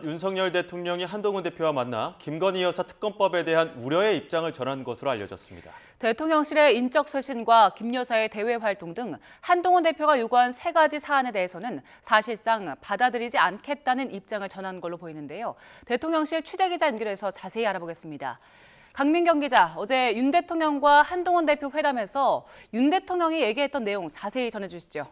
윤석열 대통령이 한동훈 대표와 만나 김건희 여사 특검법에 대한 우려의 입장을 전한 것으로 알려졌습니다. 대통령실의 인적 쇄신과 김 여사의 대외 활동 등 한동훈 대표가 요구한 3가지 사안에 대해서는 사실상 받아들이지 않겠다는 입장을 전한 걸로 보이는데요. 대통령실 취재기자 연결해서 자세히 알아보겠습니다. 강민경 기자, 어제 윤 대통령과 한동훈 대표 회담에서 윤 대통령이 얘기했던 내용 자세히 전해주시죠.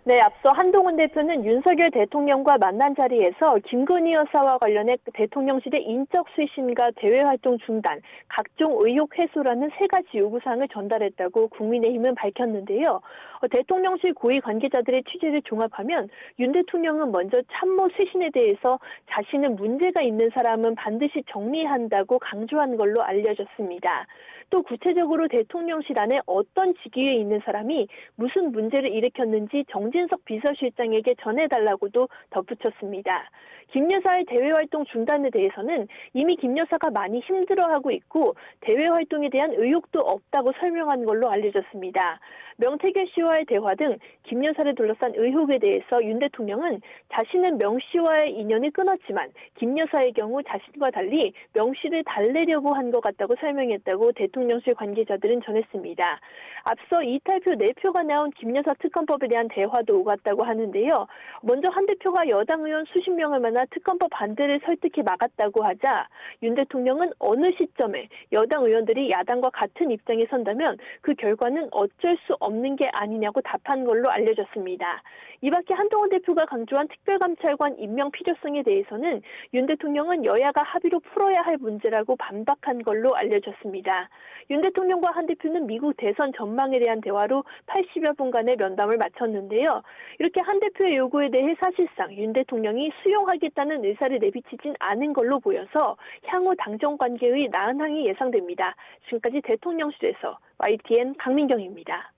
네, 앞서 한동훈 대표는 윤석열 대통령과 만난 자리에서 김건희 여사와 관련해 대통령실의 인적 쇄신과 대외활동 중단, 각종 의혹 해소라는 3가지 요구사항을 전달했다고 국민의힘은 밝혔는데요. 대통령실 고위 관계자들의 취재를 종합하면 윤 대통령은 먼저 참모 쇄신에 대해서 자신은 문제가 있는 사람은 반드시 정리한다고 강조한 걸로 알려졌습니다. 또 구체적으로 대통령실 안에 어떤 직위에 있는 사람이 무슨 문제를 일으켰는지 정진석 비서실장에게 전해달라고도 덧붙였습니다. 김 여사의 대외활동 중단에 대해서는 이미 김 여사가 많이 힘들어하고 있고 대외활동에 대한 의욕도 없다고 설명한 걸로 알려졌습니다. 명태균 씨와의 대화 등 김 여사를 둘러싼 의혹에 대해서 윤 대통령은 자신은 명 씨와의 인연이 끊었지만 김 여사의 경우 자신과 달리 명 씨를 달래려고 한 것 같다고 설명했다고 대통령실 관계자들은 전했습니다. 앞서 이탈표 4표가 나온 김 여사 특검법에 대한 대화도 오갔다고 하는데요. 먼저 한 대표가 여당 의원 수십 명을 만나 특검법 반대를 설득해 막았다고 하자 윤 대통령은 어느 시점에 여당 의원들이 야당과 같은 입장에 선다면 그 결과는 어쩔 수 없는 게 아니냐고 답한 걸로 알려졌습니다. 이 밖에 한동훈 대표가 강조한 특별감찰관 임명 필요성에 대해서는 윤 대통령은 여야가 합의로 풀어야 할 문제라고 반박한 걸로 알려졌습니다. 윤 대통령과 한 대표는 미국 대선 전망에 대한 대화로 80여 분간의 면담을 마쳤는데요. 이렇게 한 대표의 요구에 대해 사실상 윤 대통령이 수용하겠다는 의사를 내비치진 않은 걸로 보여서 향후 당정 관계의 나은항이 예상됩니다. 지금까지 대통령실에서 YTN 강민경입니다.